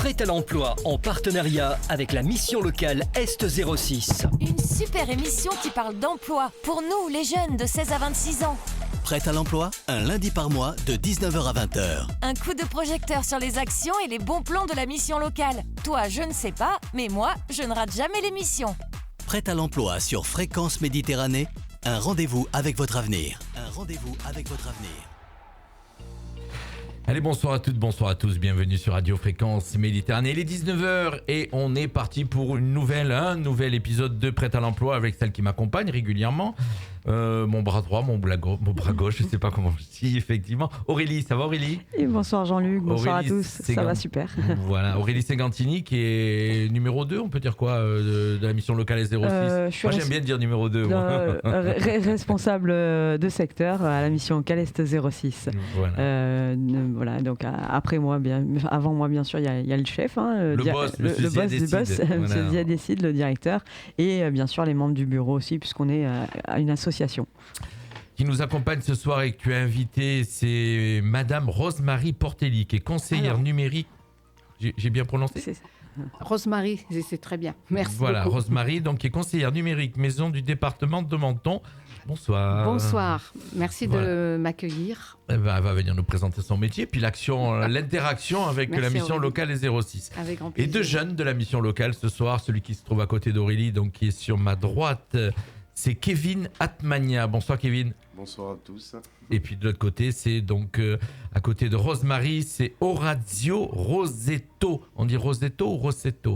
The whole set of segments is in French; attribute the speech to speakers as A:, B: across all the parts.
A: Prêt à l'emploi en partenariat avec la mission locale Est 06.
B: Une super émission qui parle d'emploi pour nous, les jeunes de 16 à 26 ans.
C: Prêt à l'emploi, un lundi par mois de 19h à 20h.
B: Un coup de projecteur sur les actions et les bons plans de la mission locale. Toi, je ne sais pas, mais moi, je ne rate jamais l'émission.
C: Prêt à l'emploi sur Fréquence Méditerranée, un rendez-vous avec votre avenir. Un rendez-vous avec votre avenir.
D: Allez, bonsoir à toutes, bonsoir à tous, bienvenue sur Radio Fréquence Méditerranée. Il est 19h et on est parti pour un nouvel épisode de Prêt à l'emploi avec celle qui m'accompagne régulièrement. Mon bras droit, mon bras gauche, je sais pas comment je dis, effectivement. Aurélie, ça va Aurélie ?
E: Et bonsoir Jean-Luc, bonsoir
D: Aurélie
E: à tous, ça va super.
D: Voilà, Aurélie Segantini qui est numéro 2, on peut dire quoi, de la mission locale 06 Moi j'aime bien dire numéro 2.
E: Responsable de secteur à la mission locale Est 06. Voilà, donc après moi, avant moi bien sûr, il y a le chef,
D: le boss,
E: le boss du boss, M. Ziadécide, le directeur, et bien sûr les membres du bureau aussi, puisqu'on est à une association.
D: Qui nous accompagne ce soir et que tu as invité, c'est Madame Rosemarie Portelli, qui est conseillère numérique. J'ai bien prononcé ?
F: C'est ça. Rosemarie, c'est très bien. Merci.
D: Voilà,
F: beaucoup.
D: Rosemarie, donc qui est conseillère numérique maison du département de Menton. Bonsoir.
F: Bonsoir. Merci de m'accueillir.
D: Elle va venir nous présenter son métier, puis l'interaction avec la mission locale 06.
F: Avec grand plaisir.
D: Et deux jeunes de la mission locale ce soir, celui qui se trouve à côté d'Aurélie, donc qui est sur ma droite. C'est Kevin Atmania. Bonsoir Kevin.
G: Bonsoir à tous.
D: Et puis de l'autre côté, c'est donc à côté de Rosemarie, c'est Orazio Rosetto. On dit Rosetto ou Rosetto ?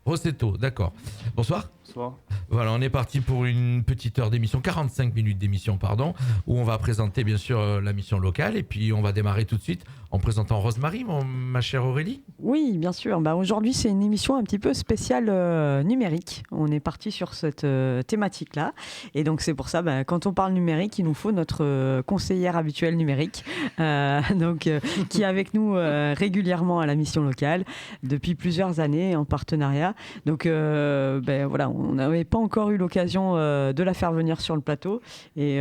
D: Rosetto, d'accord. Bonsoir.
G: Bonsoir.
D: Voilà, on est parti pour une petite heure d'émission, 45 minutes d'émission, pardon, où on va présenter bien sûr la mission locale et puis on va démarrer tout de suite en présentant Rosemarie, ma chère Aurélie.
E: Oui, bien sûr. Aujourd'hui, c'est une émission un petit peu spéciale numérique. On est parti sur cette thématique-là. Et donc, c'est pour ça, quand on parle numérique, il nous faut notre conseillère habituelle numérique, qui est avec nous régulièrement à la mission locale depuis plusieurs années en partenariat. Donc, voilà, on n'avait pas encore eu l'occasion de la faire venir sur le plateau. Et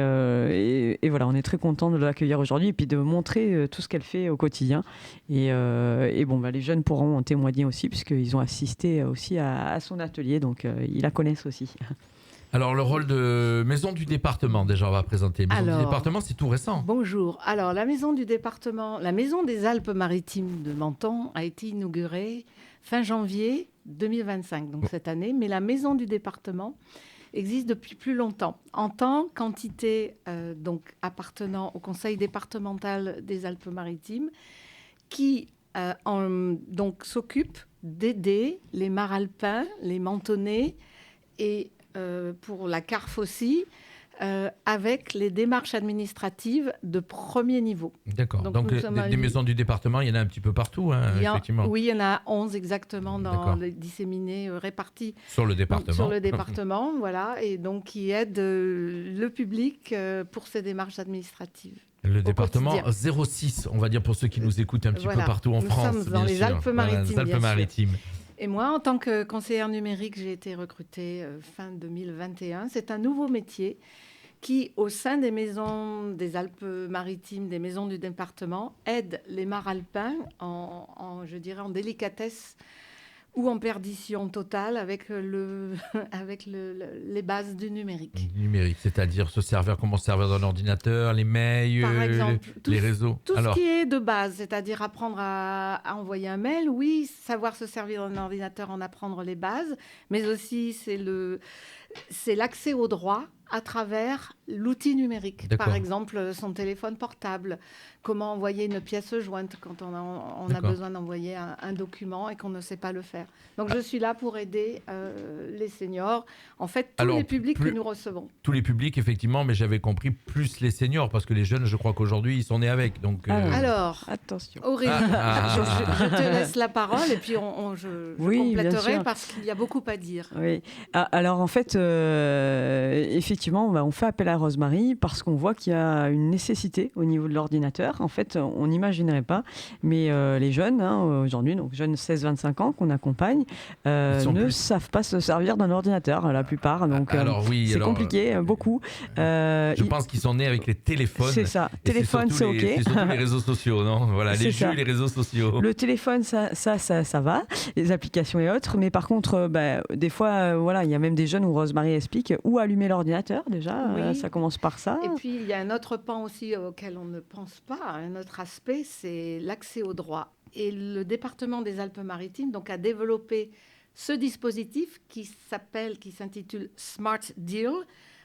E: voilà, on est très content de l'accueillir aujourd'hui et puis de montrer tout ce qu'elle fait au quotidien. Et les jeunes pourront en témoigner aussi puisqu'ils ont assisté aussi à son atelier, donc ils la connaissent aussi.
D: Alors le rôle de maison du département, déjà on va présenter. Maison du département, c'est tout récent.
F: Bonjour. Alors la maison du département, la maison des Alpes-Maritimes de Menton a été inaugurée fin janvier 2025, donc cette année. Mais la maison du département existe depuis plus longtemps. En tant qu'entité appartenant au conseil départemental des Alpes-Maritimes, qui s'occupe d'aider les maralpins, les mentonnais et pour la CARF aussi, avec les démarches administratives de premier niveau.
D: D'accord. Donc des maisons du département, il y en a un petit peu partout, effectivement.
F: Oui, il y en a 11 exactement disséminés, répartis
D: sur le
F: département. Voilà, et donc qui aident le public pour ces démarches administratives.
D: Le département 06, on va dire pour ceux qui nous écoutent un petit peu partout en France.
F: Nous sommes dans les Alpes-Maritimes.
D: Les Alpes-Maritimes.
F: Et moi, en tant que conseillère numérique, j'ai été recrutée fin 2021. C'est un nouveau métier qui, au sein des maisons des Alpes-Maritimes, des maisons du département, aide les maralpins en délicatesse ou en perdition totale avec les bases du numérique.
D: Numérique, c'est-à-dire comment se servir d'un ordinateur, les mails,
F: par exemple,
D: les réseaux.
F: Tout ce qui est de base, c'est-à-dire apprendre à envoyer un mail, oui, savoir se servir d'un ordinateur, en apprendre les bases, mais aussi c'est l'accès aux droits à travers l'outil numérique.
D: D'accord.
F: Par exemple, son téléphone portable, comment envoyer une pièce jointe quand on a besoin d'envoyer un document et qu'on ne sait pas le faire. Donc, je suis là pour aider les seniors, en fait, tous les publics que nous recevons.
D: Tous les publics, effectivement, mais j'avais compris plus les seniors, parce que les jeunes, je crois qu'aujourd'hui, ils sont nés avec. Donc,
F: Alors,
E: attention.
F: Aurélie, je te laisse la parole et puis je compléterai parce qu'il y a beaucoup à dire.
E: Oui. Alors, en fait, effectivement, on fait appel à Rosemarie parce qu'on voit qu'il y a une nécessité au niveau de l'ordinateur ordinateur. En fait, on n'imaginerait pas, mais les jeunes, aujourd'hui, donc jeunes 16-25 ans qu'on accompagne, ne savent pas se servir d'un ordinateur, la plupart. Donc, c'est compliqué, beaucoup.
D: Je pense qu'ils sont nés avec les téléphones.
E: C'est ça. Téléphone, c'est OK.
D: C'est surtout les réseaux sociaux, non ? Voilà, les jeux et les réseaux sociaux.
E: Le téléphone, ça va, les applications et autres. Mais par contre, des fois, il y a même des jeunes où Rosemary explique où allumer l'ordinateur, déjà. Ça commence par ça.
F: Et puis, il y a un autre pan aussi auquel on ne pense pas, un autre aspect, c'est l'accès au droit. Et le département des Alpes-Maritimes a développé ce dispositif qui s'intitule Smart Deal.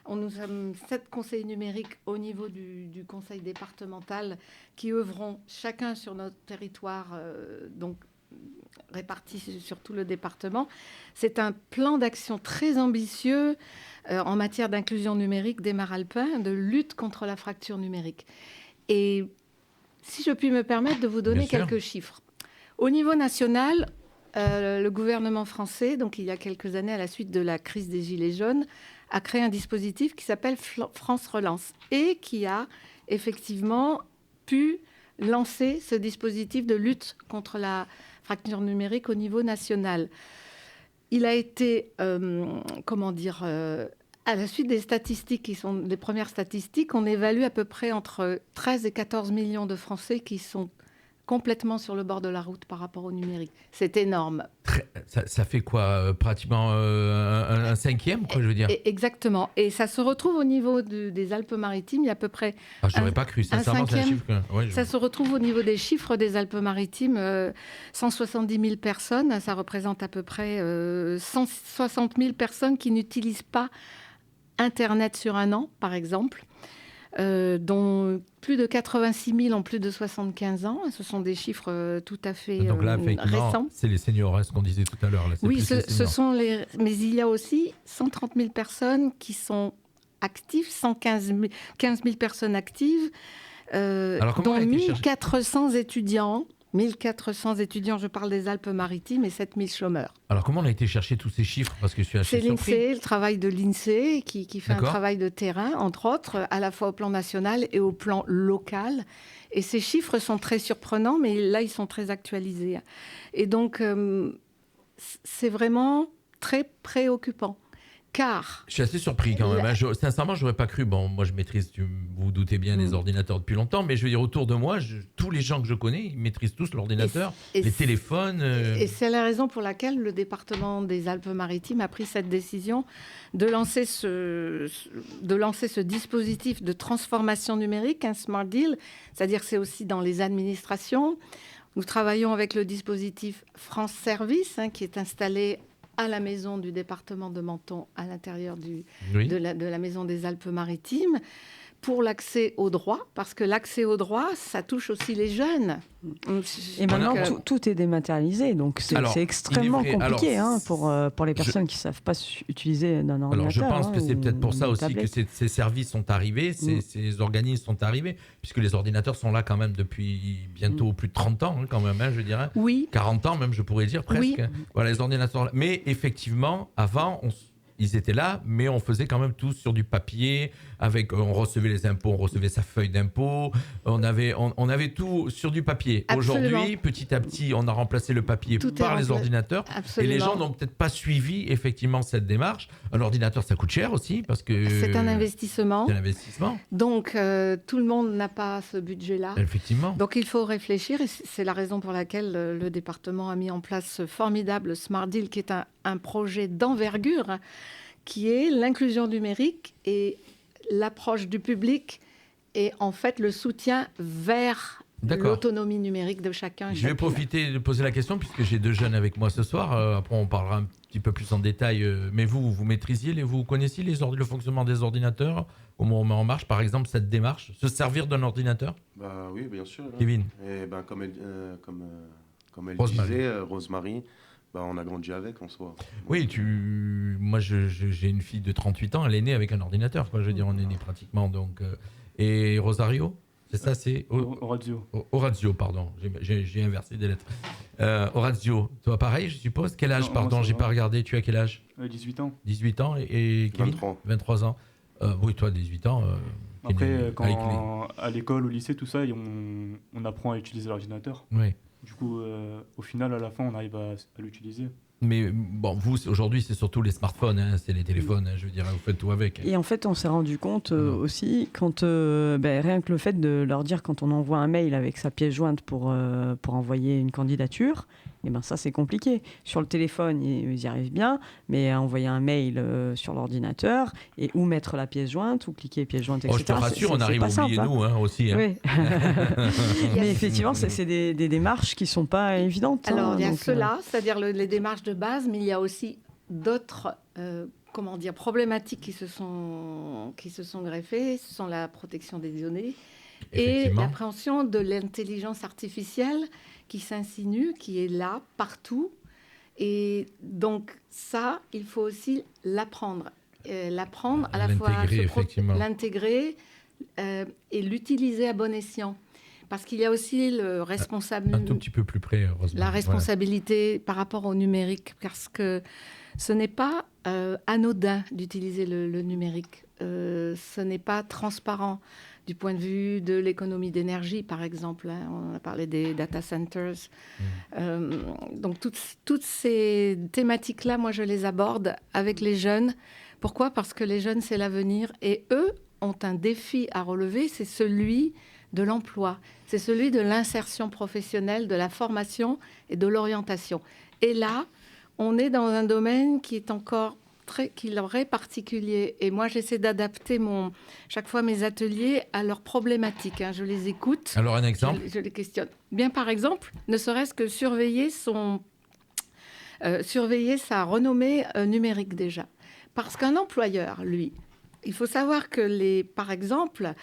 F: Nous sommes 7 conseillers numériques au niveau du conseil départemental qui œuvront chacun sur notre territoire, répartis sur tout le département. C'est un plan d'action très ambitieux en matière d'inclusion numérique des mares alpins, de lutte contre la fracture numérique. Et si je puis me permettre de vous donner quelques chiffres. Au niveau national, le gouvernement français, donc il y a quelques années, à la suite de la crise des Gilets jaunes, a créé un dispositif qui s'appelle France Relance et qui a effectivement pu lancer ce dispositif de lutte contre la fracture numérique au niveau national. Il a été, à la suite des statistiques qui sont les premières statistiques, on évalue à peu près entre 13 et 14 millions de Français qui sont complètement sur le bord de la route par rapport au numérique. C'est énorme.
D: Ça fait quoi pratiquement un cinquième, quoi, je veux dire.
F: Exactement. Et ça se retrouve au niveau des Alpes-Maritimes. Il y a à peu près
D: je n'aurais pas cru, sincèrement, c'est un chiffre.
F: Ça se retrouve au niveau des chiffres des Alpes-Maritimes. 170 000 personnes, ça représente à peu près 160 000 personnes qui n'utilisent pas Internet sur un an, par exemple. Dont plus de 86 000 ont plus de 75 ans. Ce sont des chiffres tout à fait
D: donc là,
F: récents.
D: C'est les seniors, ce qu'on disait tout à l'heure. Là,
F: oui, ce sont les... Mais il y a aussi 130 000 personnes qui sont actives, 15 000 personnes actives, dont 1400 étudiants. 1400 étudiants, je parle des Alpes-Maritimes, et 7000 chômeurs.
D: Alors, comment on a été chercher tous ces chiffres ? Parce que je suis assez surpris.
F: C'est l'INSEE, le travail de l'INSEE, qui fait un travail de terrain, entre autres, à la fois au plan national et au plan local. Et ces chiffres sont très surprenants, mais là, ils sont très actualisés. Et donc, c'est vraiment très préoccupant. Car...
D: Je suis assez surpris quand même. Sincèrement, je n'aurais pas cru. Bon, moi, je maîtrise, vous vous doutez bien, les ordinateurs depuis longtemps. Mais je veux dire, autour de moi, tous les gens que je connais, ils maîtrisent tous l'ordinateur, les téléphones.
F: Et c'est la raison pour laquelle le département des Alpes-Maritimes a pris cette décision de lancer ce dispositif de transformation numérique, un Smart Deal. C'est-à-dire que c'est aussi dans les administrations. Nous travaillons avec le dispositif France Service, qui est installé à la maison du département de Menton, à l'intérieur de la maison des Alpes-Maritimes, pour l'accès au droit, parce que l'accès au droit, ça touche aussi les jeunes.
E: Et maintenant, tout est dématérialisé, donc c'est extrêmement compliqué pour les personnes qui ne savent pas utiliser un ordinateur.
D: Alors je pense que c'est peut-être pour ça aussi que ces services sont arrivés, ces organismes sont arrivés, puisque les ordinateurs sont là quand même depuis bientôt plus de 30 ans, quand même, je dirais.
F: Oui.
D: 40 ans même, je pourrais dire, presque. Oui. Voilà, les ordinateurs. Mais effectivement, avant, ils étaient là, mais on faisait quand même tout sur du papier. On recevait les impôts, on recevait sa feuille d'impôt. On avait tout sur du papier.
F: Absolument.
D: Aujourd'hui, petit à petit, on a remplacé le papier par les ordinateurs.
F: Absolument.
D: Et les gens n'ont peut-être pas suivi effectivement cette démarche. Un ordinateur, ça coûte cher aussi parce que
F: c'est un investissement.
D: C'est un investissement.
F: Donc tout le monde n'a pas ce budget-là.
D: Effectivement.
F: Donc il faut réfléchir, et c'est la raison pour laquelle le département a mis en place ce formidable Smart Deal, qui est un projet d'envergure, qui est l'inclusion numérique et l'approche du public et en fait le soutien vers l'autonomie numérique de chacun.
D: Je vais profiter de poser la question puisque j'ai 2 jeunes avec moi ce soir. Après, on parlera un petit peu plus en détail. Mais vous maîtrisiez, vous connaissiez le fonctionnement des ordinateurs? Comment on met en marche, par exemple, cette démarche? Se servir d'un ordinateur?
G: Oui, bien sûr.
D: Kevin?
G: Et comme elle disait, Rosemary, on a grandi avec en soi.
D: Oui, moi j'ai une fille de 38 ans, elle est née avec un ordinateur, quoi. Je veux dire, on est nés pratiquement. Donc, et Rosario, c'est ça, c'est
H: Orazio.
D: Orazio, pardon, j'ai inversé des lettres. Orazio, toi pareil, je suppose. Quel âge, pardon, j'ai pas regardé, tu as quel âge?
H: 18 ans.
D: 18 ans et Kevin?
G: 23.
D: 23 ans. Oui, toi, 18 ans.
H: Après, à l'école, au lycée, tout ça, on apprend à utiliser l'ordinateur.
D: Oui.
H: Du coup, au final, à la fin, on arrive à l'utiliser.
D: Mais bon, vous, aujourd'hui, c'est surtout les smartphones, hein, c'est les téléphones, je veux dire, vous faites tout avec.
E: Et en fait, on s'est rendu compte aussi, quand rien que le fait de leur dire, quand on envoie un mail avec sa pièce jointe pour envoyer une candidature, et ça, c'est compliqué. Sur le téléphone, ils y arrivent bien, mais à envoyer un mail sur l'ordinateur, et où mettre la pièce jointe, ou cliquer pièce jointe, etc.
D: Je te rassure, on arrive à oublier nous aussi. Hein.
E: Oui. Mais effectivement, c'est des démarches qui ne sont pas évidentes.
F: Alors, il y a cela, c'est-à-dire les démarches de base, mais il y a aussi d'autres problématiques qui se sont greffées. Ce sont la protection des données et l'appréhension de l'intelligence artificielle qui s'insinue, qui est là, partout. Et donc ça, il faut aussi l'apprendre. L'apprendre à la fois, l'intégrer et l'utiliser à bon escient. Parce qu'il y a aussi le responsable...
D: Un tout petit peu plus près, heureusement.
F: La responsabilité par rapport au numérique, parce que ce n'est pas anodin d'utiliser le numérique. Ce n'est pas transparent du point de vue de l'économie d'énergie, par exemple. Hein. On a parlé des data centers. Donc, toutes ces thématiques-là, moi, je les aborde avec les jeunes. Pourquoi ? Parce que les jeunes, c'est l'avenir. Et eux ont un défi à relever, c'est celui de l'emploi. C'est celui de l'insertion professionnelle, de la formation et de l'orientation. Et là, on est dans un domaine qui est encore qui leur est particulier. Et moi, j'essaie d'adapter chaque fois mes ateliers à leurs problématiques. Hein. Je les écoute.
D: Alors, un exemple ?
F: Je les questionne. Bien, par exemple, ne serait-ce que surveiller sa renommée numérique déjà. Parce qu'un employeur, lui, il faut savoir que par exemple,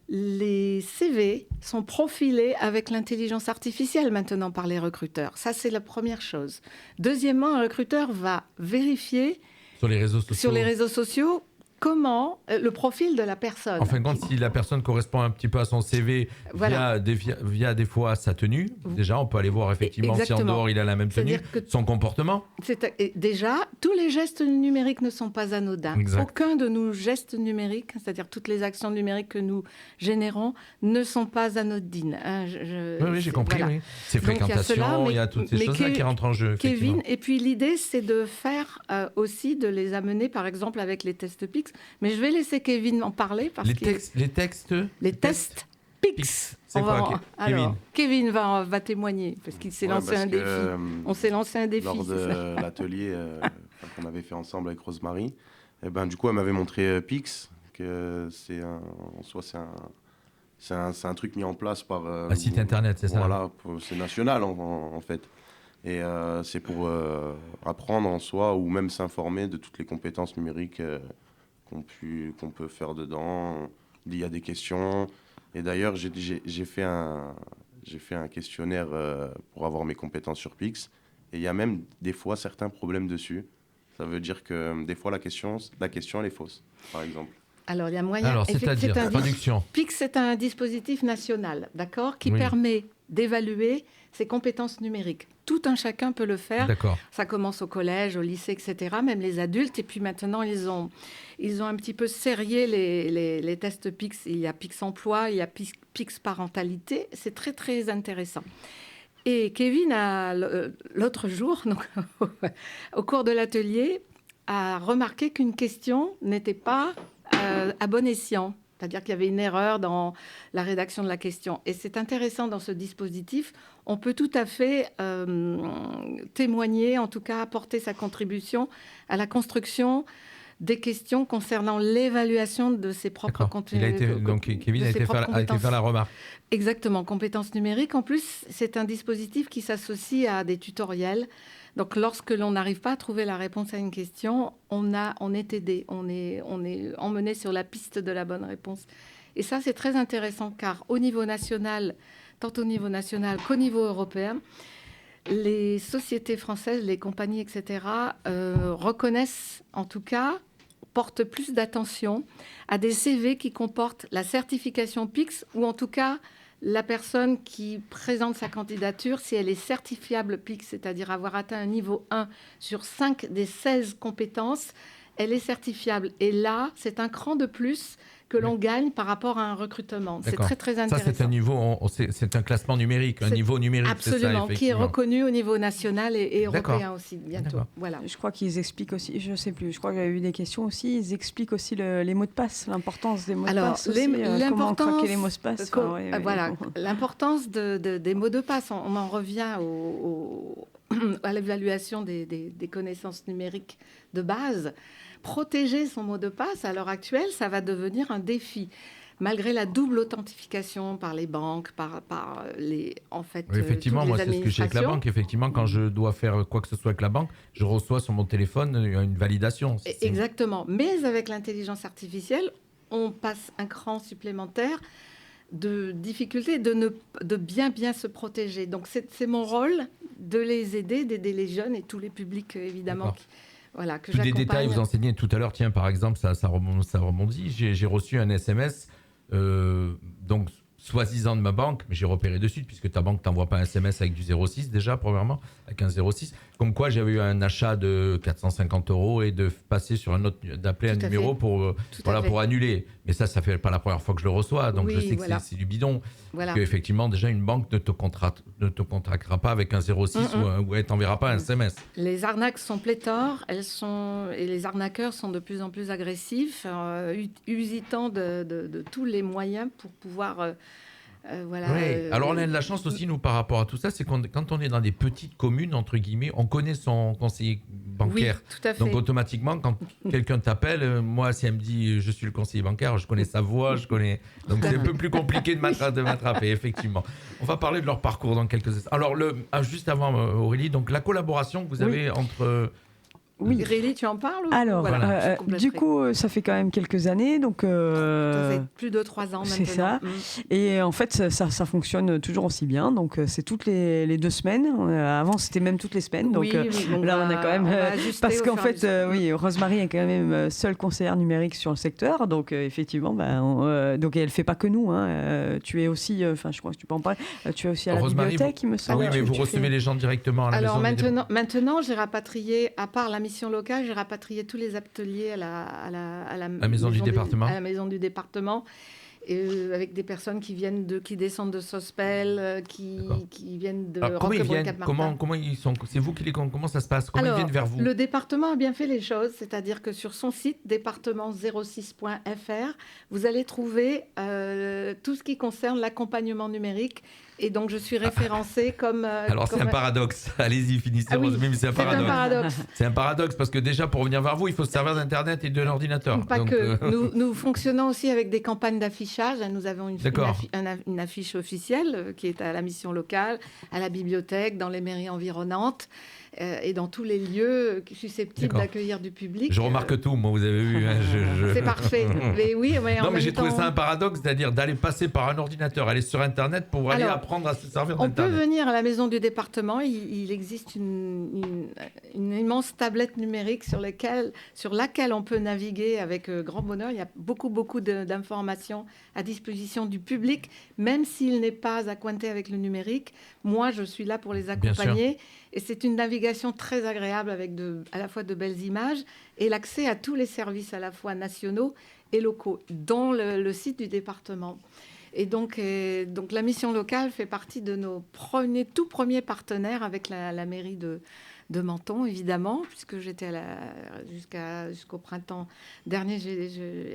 F: les CV sont profilés avec l'intelligence artificielle maintenant par les recruteurs. Ça, c'est la première chose. Deuxièmement, un recruteur va vérifier sur les réseaux sociaux comment le profil de la personne.
D: En fin de compte, si la personne correspond un petit peu à son CV via des fois sa tenue, déjà on peut aller voir effectivement si en dehors il a la même tenue, son comportement.
F: Déjà, tous les gestes numériques ne sont pas anodins.
D: Exact.
F: Aucun de nos gestes numériques, c'est-à-dire toutes les actions numériques que nous générons, ne sont pas anodines. Hein,
D: oui, j'ai compris. Voilà. Oui. C'est fréquentation, il y a toutes ces choses-là qui rentrent en jeu.
F: Kevin, et puis l'idée, c'est de faire aussi, de les amener, par exemple, avec les tests PIX. Mais je vais laisser Kevin en parler. Parce
D: les tests
F: PIX.
D: C'est quoi,
F: Kevin va témoigner, parce qu'il s'est lancé un défi. On s'est lancé un défi.
G: Lors de l'atelier qu'on avait fait ensemble avec Rosemary, du coup, elle m'avait montré PIX, que c'est un truc mis en place par...
D: un site internet, c'est ça ?
G: Voilà, c'est national en fait. Et c'est pour apprendre en soi ou même s'informer de toutes les compétences numériques qu'on peut faire dedans. Il y a des questions. Et d'ailleurs, j'ai fait un questionnaire pour avoir mes compétences sur Pix. Et il y a même des fois certains problèmes dessus. Ça veut dire que des fois, la question elle est fausse, par exemple.
F: Alors, il y a moyen...
D: Alors, c'est-à-dire, traduction.
F: Pix, c'est un dispositif national, d'accord, qui permet d'évaluer ses compétences numériques. Tout un chacun peut le faire.
D: D'accord.
F: Ça commence au collège, au lycée, etc., même les adultes. Et puis maintenant, ils ont un petit peu serré les tests PIX. Il y a PIX emploi, il y a PIX parentalité. C'est très, très intéressant. Et Kevin, l'autre jour, donc, au cours de l'atelier, a remarqué qu'une question n'était pas à bon escient. C'est-à-dire qu'il y avait une erreur dans la rédaction de la question. Et c'est intéressant dans ce dispositif. On peut tout à fait témoigner, en tout cas apporter sa contribution à la construction des questions concernant l'évaluation de ses propres contenus.
D: Donc Kevin a été faire la remarque.
F: Exactement, compétences numériques. En plus, c'est un dispositif qui s'associe à des tutoriels. Donc, lorsque l'on n'arrive pas à trouver la réponse à une question, on est aidé, on est emmené sur la piste de la bonne réponse. Et ça, c'est très intéressant, car au niveau national, tant au niveau national qu'au niveau européen, les sociétés françaises, les compagnies, etc., reconnaissent, en tout cas, portent plus d'attention à des CV qui comportent la certification PIX, ou en tout cas la personne qui présente sa candidature, si elle est certifiable PIX, c'est-à-dire avoir atteint un niveau 1 sur 5 des 16 compétences, elle est certifiable. Et là, c'est un cran de plus que l'on gagne par rapport à un recrutement. C'est
D: D'accord.
F: très, très intéressant.
D: Ça, c'est un niveau, c'est un classement numérique, un niveau numérique,
F: absolument,
D: c'est ça,
F: qui est reconnu au niveau national et européen
D: D'accord.
F: aussi, bientôt.
D: D'accord.
F: Voilà.
E: Je crois qu'ils expliquent aussi, je ne sais plus, je crois qu'il y a eu des questions aussi, ils expliquent aussi les mots de passe, l'importance des mots de passe aussi, comment craquer les mots de passe.
F: Voilà, l'importance des mots de passe, on en revient à l'évaluation des connaissances numériques de base. Protéger son mot de passe, à l'heure actuelle, ça va devenir un défi. Malgré la double authentification par les banques, par les, en fait,
D: Oui, effectivement,
F: toutes
D: moi,
F: les
D: c'est ce que j'ai avec la banque. Effectivement, quand je dois faire quoi que ce soit avec la banque, je reçois sur mon téléphone une validation.
F: Exactement. Mais avec l'intelligence artificielle, on passe un cran supplémentaire de difficulté de bien se protéger. Donc, c'est mon rôle de les aider, d'aider les jeunes et tous les publics, évidemment, voilà, que j'accompagne.
D: Des détails, vous enseignez tout à l'heure. Tiens, par exemple, ça rebondit. J'ai reçu un SMS, donc soi-disant de ma banque, mais j'ai repéré de suite, puisque ta banque t'envoie pas un SMS avec du 06 déjà, premièrement, avec un 06. Comme quoi, j'avais eu un achat de 450 € et de passer sur d'appeler un numéro pour annuler. Mais ça fait pas la première fois que je le reçois, donc je sais que c'est du bidon.
F: Voilà.
D: Que effectivement, déjà, une banque ne te contractera pas avec un 06 ou elle t'enverra pas un SMS.
F: Les arnaques sont pléthores, et les arnaqueurs sont de plus en plus agressifs, usitant de tous les moyens pour pouvoir...
D: Alors on a de la chance aussi, nous, par rapport à tout ça, c'est quand on est dans des petites communes, entre guillemets, on connaît son conseiller bancaire.
F: Oui, tout à fait.
D: Donc automatiquement, quand quelqu'un t'appelle, moi, si elle me dit je suis le conseiller bancaire, je connais sa voix, donc c'est un peu plus compliqué de m'attraper, effectivement. On va parler de leur parcours dans quelques instants. Alors, juste avant, Aurélie, donc la collaboration que vous avez entre...
E: Oui.
F: Aurélie, tu en parles?
E: Alors, du coup, ça fait quand même quelques années. Donc, ça
F: fait plus de 3 ans maintenant.
E: C'est ça. Et en fait, ça fonctionne toujours aussi bien. Donc, c'est toutes les 2 semaines. Avant, c'était même toutes les semaines. Donc, là, on a quand même... parce qu'en fait, Rosemary est quand même seule conseillère numérique sur le secteur. Donc, effectivement, donc, elle ne fait pas que nous. Tu es aussi... je crois que tu peux en parler. Tu es aussi à la bibliothèque, il me semble.
D: Ah oui, mais vous recevez les gens directement à la maison.
F: Alors, maintenant, j'ai rapatrié, à part la mission locale, j'ai rapatrié tous les ateliers à la
D: maison du département.
F: À la maison du département, avec des personnes qui descendent de Sospel, qui viennent de
D: Roquebrune-Cap-Martin. Comment ils sont? C'est vous qui les... Comment ça se passe? Comment ils viennent vers vous?
F: Le département a bien fait les choses, c'est-à-dire que sur son site département06.fr, vous allez trouver tout ce qui concerne l'accompagnement numérique. Et donc, je suis référencée comme...
D: Alors, c'est un paradoxe. Allez-y, finissez, Rosemary, mais c'est un paradoxe. C'est un paradoxe, parce que déjà, pour venir vers vous, il faut se servir d'Internet et de l'ordinateur.
F: Pas que. Nous fonctionnons aussi avec des campagnes d'affichage. Nous avons une affiche officielle qui est à la mission locale, à la bibliothèque, dans les mairies environnantes. Et dans tous les lieux susceptibles d'accueillir du public.
D: Je remarque tout, moi, vous avez vu.
F: C'est parfait. Mais oui, mais
D: j'ai trouvé ça un paradoxe, c'est-à-dire d'aller passer par un ordinateur, aller sur Internet pour aller apprendre à se servir d'Internet.
F: On peut venir à la maison du département. Il existe une immense tablette numérique sur laquelle on peut naviguer avec grand bonheur. Il y a beaucoup d'informations à disposition du public, même s'il n'est pas accointé avec le numérique. Moi, je suis là pour les accompagner. Et c'est une navigation très agréable avec à la fois de belles images et l'accès à tous les services à la fois nationaux et locaux, dont le site du département. Et donc la mission locale fait partie de nos tout premiers partenaires avec la mairie de Menton, évidemment, puisque j'étais jusqu'au printemps dernier.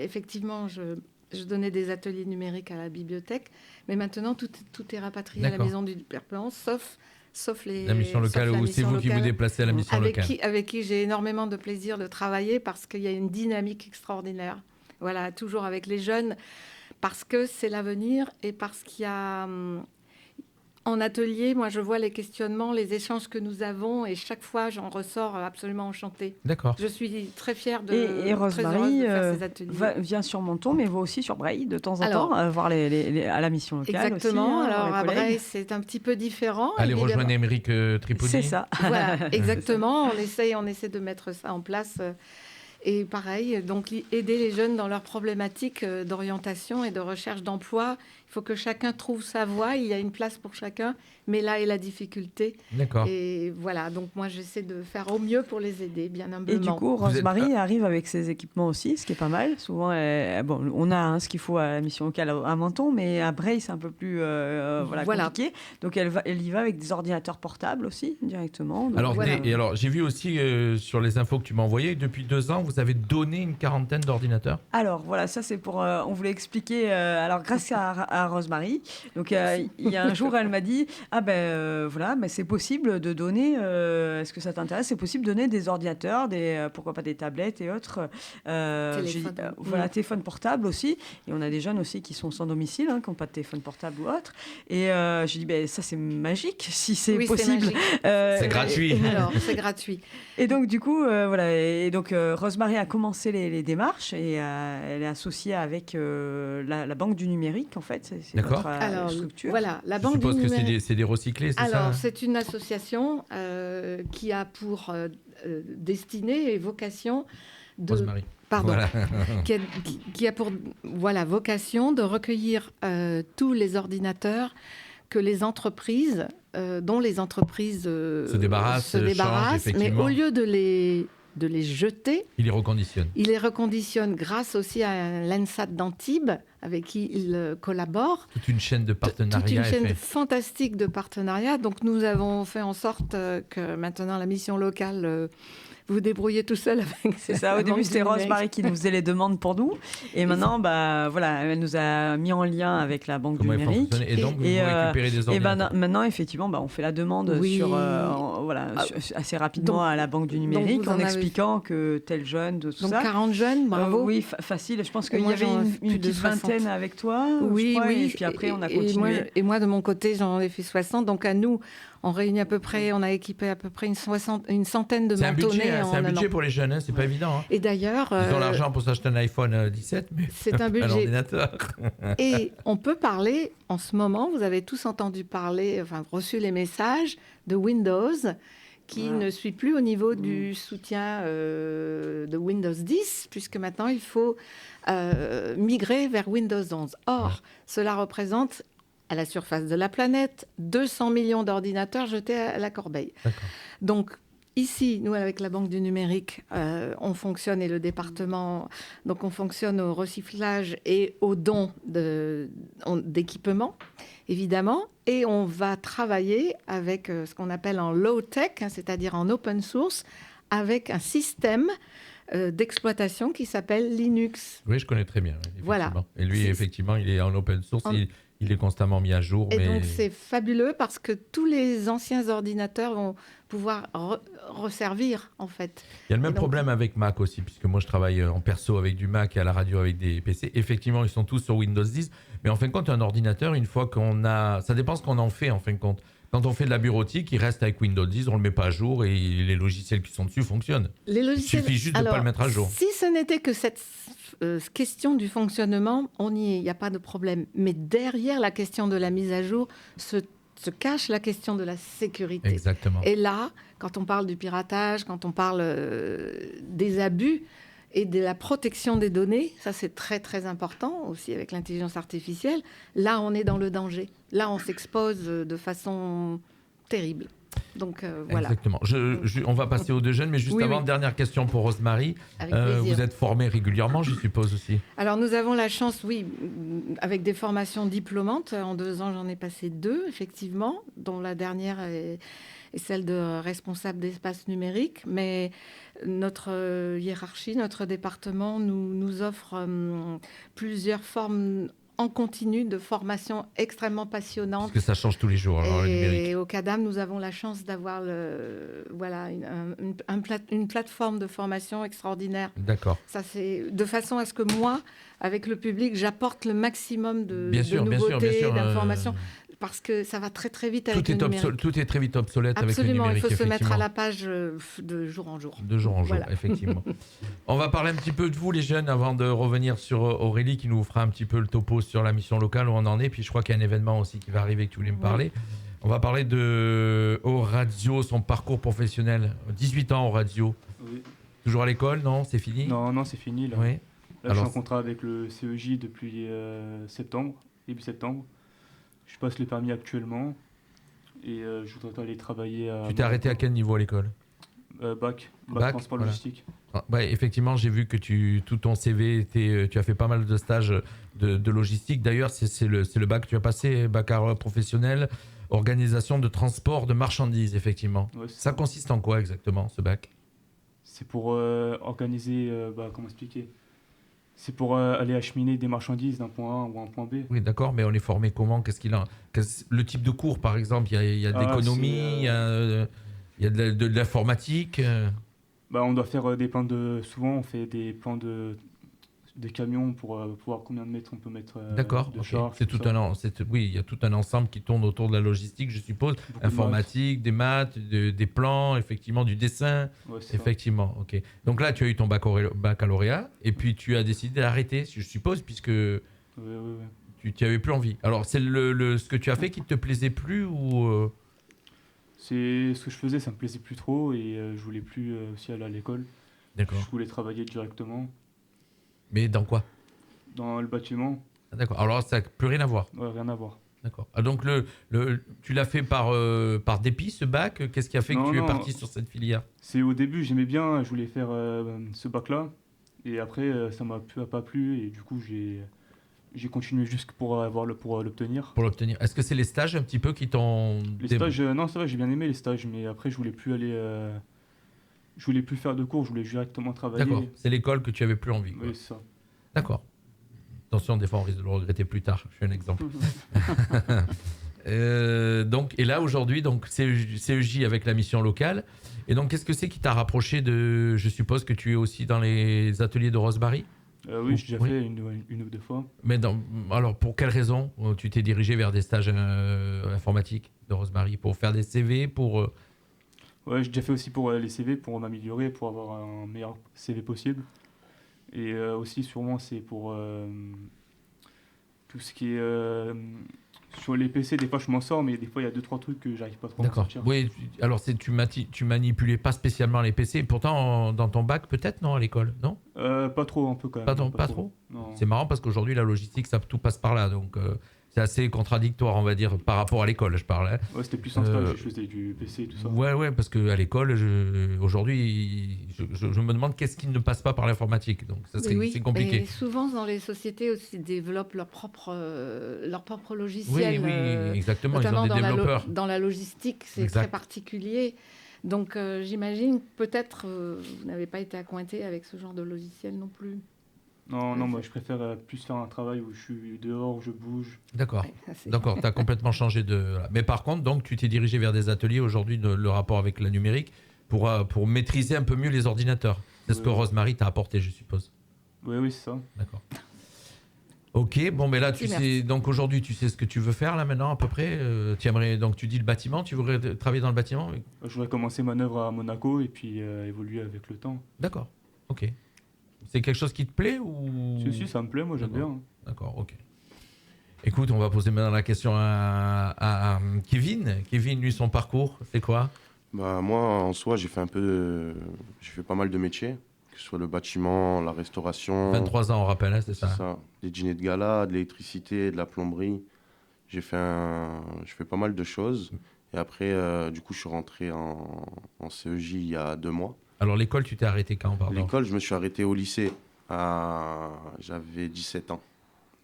F: Effectivement, je donnais des ateliers numériques à la bibliothèque, mais maintenant tout est rapatrié à la maison du département, sauf
D: la mission locale, ou c'est vous qui vous déplacez à la mission locale.
F: Avec qui j'ai énormément de plaisir de travailler, parce qu'il y a une dynamique extraordinaire. Voilà, toujours avec les jeunes, parce que c'est l'avenir et parce qu'il y a... En atelier, moi, je vois les questionnements, les échanges que nous avons, et chaque fois, j'en ressors absolument enchantée.
D: D'accord.
F: Je suis très fière
E: et Rosemary vient sur Menton, mais va aussi sur Breil de temps en temps, voir à la mission locale.
F: Exactement.
E: Aussi,
F: alors, à Breil, c'est un petit peu différent.
D: Aller rejoindre Émeric Tripoli.
E: C'est ça.
F: Voilà, exactement. On essaie de mettre ça en place. Et pareil, donc aider les jeunes dans leurs problématiques d'orientation et de recherche d'emploi. Il faut que chacun trouve sa voie. Il y a une place pour chacun, mais là est la difficulté.
D: D'accord.
F: Et voilà, donc moi j'essaie de faire au mieux pour les aider, bien humblement.
E: Et du coup, Rosemary arrive avec ses équipements aussi, ce qui est pas mal. Souvent, on a ce qu'il faut à la mission locale à Menton, mais à Breil, c'est un peu plus compliqué. Donc elle y va avec des ordinateurs portables aussi, directement. Donc,
D: alors, j'ai vu aussi sur les infos que tu m'as envoyées, depuis 2 ans, vous avez donné une 40aine d'ordinateurs.
E: Alors voilà, ça c'est pour... on voulait expliquer... alors grâce à Rosemary, donc il y a un jour, elle m'a dit, c'est possible de donner, est-ce que ça t'intéresse, c'est possible de donner des ordinateurs, pourquoi pas des tablettes et autres. Téléphone portable aussi. Et on a des jeunes aussi qui sont sans domicile, qui n'ont pas de téléphone portable ou autre. Et j'ai dit, ça c'est magique, si c'est possible.
D: C'est gratuit.
F: Alors, c'est gratuit.
E: Et donc du coup, Rosemary a commencé les démarches et elle est associée avec la Banque du numérique, en fait. C'est
D: D'accord.
E: Notre structure.
F: Voilà, la Banque
D: Je suppose
F: du numérique.
D: que c'est des recyclés, c'est ça?
F: Alors, c'est une association qui a pour destinée et vocation de...
D: Rosemary.
F: Pardon.
D: Voilà.
F: qui a pour vocation de recueillir tous les ordinateurs que les entreprises, dont les entreprises
D: se débarrassent,
F: mais au lieu de les jeter,
D: il les reconditionne.
F: Grâce aussi à l'ENSAT d'Antibes, avec qui il collabore.
D: Toute une chaîne de partenariats.
F: Toute une chaîne fantastique de partenariats. Donc nous avons fait en sorte que maintenant la mission locale... vous débrouillez tout seul avec
E: c'est ça. Au début, c'était Rosemary qui nous faisait les demandes pour nous. Et maintenant, elle nous a mis en lien avec la Banque du numérique.
D: Et donc, vous récupérez des ordinateurs.
E: Et maintenant, effectivement, on fait la demande assez rapidement à la Banque du numérique en expliquant que tel jeune, tout
F: donc
E: ça.
F: 40 jeunes, bravo.
E: Oui, facile. Je pense qu'il y avait une petite vingtaine avec toi.
F: Oui.
E: Et puis après, on a continué.
F: Et moi, de mon côté, j'en ai fait 60. Donc à nous, on réunit on a équipé à peu près une centaine de mentonnais.
D: C'est un budget pour les jeunes, c'est pas évident.
F: Et d'ailleurs,
D: ils ont l'argent pour s'acheter un iPhone 17, mais
F: c'est un budget.
D: Un ordinateur.
F: Et on peut parler en ce moment. Vous avez tous entendu parler, reçu les messages de Windows qui ne suit plus au niveau du soutien de Windows 10, puisque maintenant il faut migrer vers Windows 11. Or, cela représente à la surface de la planète 200 millions d'ordinateurs jetés à la corbeille. D'accord. Donc, ici, nous, avec la Banque du numérique, on fonctionne, et le département, donc on fonctionne au recyclage et au don d'équipements, évidemment, et on va travailler avec ce qu'on appelle en low-tech, c'est-à-dire en open source, avec un système d'exploitation qui s'appelle Linux.
D: Oui, je connais très bien.
F: Voilà.
D: Et lui, effectivement, il est en open source. Il est constamment mis à jour.
F: Et donc, c'est fabuleux parce que tous les anciens ordinateurs vont pouvoir resservir, en fait.
D: Il y a le même problème avec Mac aussi, puisque moi, je travaille en perso avec du Mac et à la radio avec des PC. Effectivement, ils sont tous sur Windows 10. Mais en fin de compte, un ordinateur, une fois qu'on a... Ça dépend ce qu'on en fait, en fin de compte. Quand on fait de la bureautique, il reste avec Windows 10, on ne le met pas à jour et les logiciels qui sont dessus fonctionnent. Il suffit juste de ne pas le mettre à jour.
F: Si ce n'était que cette question du fonctionnement, on y est, il n'y a pas de problème. Mais derrière la question de la mise à jour se cache la question de la sécurité.
D: Exactement.
F: Et là, quand on parle du piratage, quand on parle des abus et de la protection des données, ça c'est très très important aussi avec l'intelligence artificielle, là on est dans le danger. Là on s'expose de façon terrible. Donc voilà.
D: Exactement. On va passer aux deux jeunes, mais juste avant, dernière question pour Rosemary. Vous êtes formée régulièrement, je suppose aussi.
F: Alors nous avons la chance, avec des formations diplômantes. En 2 ans, j'en ai passé 2, effectivement, dont la dernière est celle de responsable d'espace numérique. Mais notre hiérarchie, notre département nous offre plusieurs formes en continu de formation extrêmement passionnante.
D: Parce que ça change tous les jours, alors, le numérique.
F: Et au CADAM, nous avons la chance d'avoir une plateforme de formation extraordinaire.
D: D'accord.
F: Ça, c'est de façon à ce que moi, avec le public, j'apporte le maximum de nouveautés, d'informations. Parce que ça va très très vite avec le numérique.
D: Tout est très vite obsolète.
F: Absolument,
D: avec le numérique.
F: Il faut se mettre à la page de jour en jour.
D: De jour en jour, effectivement. On va parler un petit peu de vous, les jeunes, avant de revenir sur Aurélie, qui nous fera un petit peu le topo sur la mission locale, où on en est. Puis je crois qu'il y a un événement aussi qui va arriver, que tu voulais me parler. On va parler de Orazio, son parcours professionnel. 18 ans, Orazio.
H: Oui.
D: Toujours à l'école, non? C'est fini?
H: Non, c'est fini. Là,
D: oui.
H: Là je suis en contrat avec le CEJ depuis septembre. début septembre. Je passe le permis actuellement et je voudrais aller travailler à...
D: Tu t'es arrêté à quel niveau à l'école ?
H: Bac transport
D: voilà.
H: logistique.
D: Ouais, effectivement, j'ai vu que tout ton CV, tu as fait pas mal de stages de logistique. D'ailleurs, c'est le bac que tu as passé, baccalauréat professionnel, organisation de transport de marchandises, effectivement.
H: Ouais,
D: Ça consiste en quoi exactement, ce bac ?
H: C'est pour organiser, comment expliquer ? C'est pour aller acheminer des marchandises d'un point A ou un point B.
D: Oui, d'accord, mais on est formé comment ? Le type de cours, par exemple, il y a de l'économie, il y a de l'informatique.
H: On doit faire des plans de... Souvent, on fait des plans de camions pour voir combien de mètres on peut mettre
D: d'accord,
H: de
D: okay.
H: charge.
D: Oui, il y a tout un ensemble qui tourne autour de la logistique, je suppose.
H: Beaucoup
D: informatique, des maths, des plans, effectivement, du dessin.
H: Ouais,
D: effectivement, ok. Donc là, tu as eu ton baccalauréat et puis tu as décidé d'arrêter, je suppose, puisque tu n'avais plus envie. Alors, c'est ce que tu as fait qui ne te plaisait plus ou
H: C'est ce que je faisais, ça me plaisait plus trop et je voulais plus aussi aller à l'école.
D: D'accord.
H: Je voulais travailler directement.
D: Mais dans quoi ?
H: Dans le bâtiment.
D: Ah, d'accord. Alors ça n'a plus rien à voir.
H: Ouais, rien à voir.
D: D'accord. Ah, donc tu l'as fait par dépit ce bac ? Qu'est-ce qui a fait que tu es parti sur cette filière ?
H: C'est au début, j'aimais bien, je voulais faire ce bac-là. Et après, ça m'a pas plu et du coup, j'ai continué juste pour l'obtenir.
D: Pour l'obtenir. Est-ce que c'est les stages un petit peu qui t'ont...
H: Les stages, non, c'est vrai, j'ai bien aimé les stages, mais après, je voulais plus aller... je voulais plus faire de cours, je voulais directement travailler.
D: D'accord, c'est l'école que tu avais plus envie.
H: Oui, c'est ça.
D: D'accord. Attention, des fois, on risque de le regretter plus tard. Je fais un exemple. Donc, et là, aujourd'hui, donc, CEJ avec la mission locale. Et donc, qu'est-ce que c'est qui t'a rapproché de... Je suppose que tu es aussi dans les ateliers de Rosebarry ?
H: Oui, j'ai déjà fait une ou deux fois.
D: Mais alors, pour quelle raison tu t'es dirigé vers des stages informatiques de Rosebarry ? Pour faire des CV, pour...
H: Ouais, j'ai déjà fait aussi pour les CV, pour m'améliorer, pour avoir un meilleur CV possible. Et aussi, sûrement, c'est pour tout ce qui est... sur les PC, des fois, je m'en sors, mais des fois, il y a 2-3 trucs que j'arrive pas trop à m'en sortir.
D: Oui, alors tu manipulais pas spécialement les PC. Pourtant, dans ton bac, peut-être, non, à l'école, non ?
H: Pas trop, un peu quand même.
D: Pas trop.
H: Non.
D: C'est marrant parce qu'aujourd'hui, la logistique, tout passe par là. Donc, c'est assez contradictoire, on va dire, par rapport à l'école, je parle. Hein.
H: Ouais, c'était plus en stage, je faisais du PC et tout ça.
D: Ouais, parce qu'à l'école, aujourd'hui, je me demande qu'est-ce qui ne passe pas par l'informatique. Donc, c'est compliqué.
F: Et souvent, dans les sociétés aussi, développent leur propre logiciel.
D: Oui, exactement.
F: Notamment
D: ils ont des développeurs.
F: dans la logistique, c'est très particulier. Donc, j'imagine, peut-être, vous n'avez pas été accointé avec ce genre de logiciel non plus.
H: Non, moi je préfère plus faire un travail où je suis dehors, où je bouge.
D: D'accord, d'accord, tu as complètement changé de... Mais par contre, donc, tu t'es dirigé vers des ateliers aujourd'hui, le rapport avec la numérique, pour maîtriser un peu mieux les ordinateurs. C'est ce que Rosemary t'a apporté, je suppose.
H: Oui, c'est ça. D'accord.
D: Ok, bon, mais là, tu sais, donc aujourd'hui, tu sais ce que tu veux faire là maintenant à peu près. Donc tu dis le bâtiment, tu voudrais travailler dans le bâtiment ?
H: Je voudrais commencer ma œuvre à Monaco et puis évoluer avec le temps.
D: D'accord, ok. C'est quelque chose qui te plaît ou...
H: Si, ça me plaît, moi j'aime bien.
D: D'accord, ok. Écoute, on va poser maintenant la question à Kevin. Kevin, lui, son parcours, c'est quoi ?
G: Moi, en soi, j'ai fait pas mal de métiers, que ce soit le bâtiment, la restauration.
D: 23 ans, on rappelle, hein, c'est ça.
G: Des dîners de gala, de l'électricité, de la plomberie. J'ai fait pas mal de choses. Et après, du coup, je suis rentré en CEJ il y a 2 mois.
D: Alors, l'école, tu t'es arrêté quand, pardon ?
G: L'école, je me suis arrêté au lycée. J'avais 17 ans.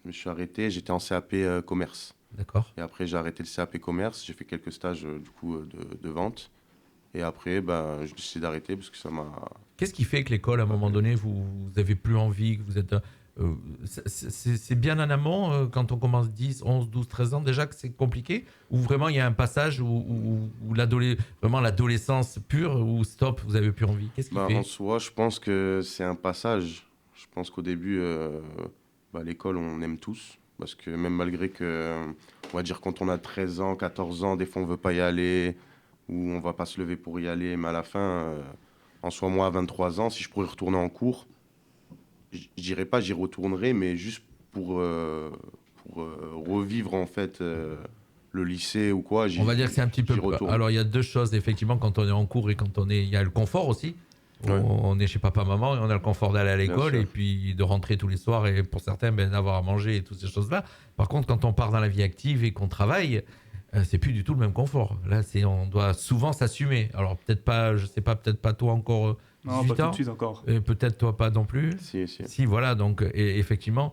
G: Je me suis arrêté, j'étais en CAP commerce.
D: D'accord.
G: Et après, j'ai arrêté le CAP commerce. J'ai fait quelques stages de vente. Et après, j'ai décidé d'arrêter parce que ça m'a...
D: Qu'est-ce qui fait que l'école, à un moment donné, vous n'avez plus envie, que vous êtes... c'est bien en amont, quand on commence 10, 11, 12, 13 ans, déjà que c'est compliqué ? Ou vraiment, il y a un passage où vraiment l'adolescence pure, où stop, vous n'avez plus envie ? Qu'est-ce qui fait ?
G: En soi, je pense que c'est un passage. Je pense qu'au début, l'école, on aime tous. Parce que même malgré que, on va dire, quand on a 13 ans, 14 ans, des fois, on ne veut pas y aller, ou on ne va pas se lever pour y aller. Mais à la fin, en soi, moi, à 23 ans, si je pourrais retourner en cours, j'y retournerai, mais juste pour revivre, en fait, le lycée ou quoi.
D: On va dire que c'est un petit peu... Alors, il y a 2 choses, effectivement, quand on est en cours et quand il y a le confort aussi.
G: Ouais.
D: On est chez papa-maman et on a le confort d'aller à l'école
G: sûr.
D: et puis de rentrer tous les soirs et pour certains, d'avoir à manger et toutes ces choses-là. Par contre, quand on part dans la vie active et qu'on travaille, c'est plus du tout le même confort. Là, on doit souvent s'assumer. Alors peut-être pas, je sais pas, peut-être pas toi encore 18
H: Non, pas tout
D: ans.
H: de suite encore.
D: Et peut-être toi pas non plus.
G: Si.
D: Voilà. Donc, et effectivement,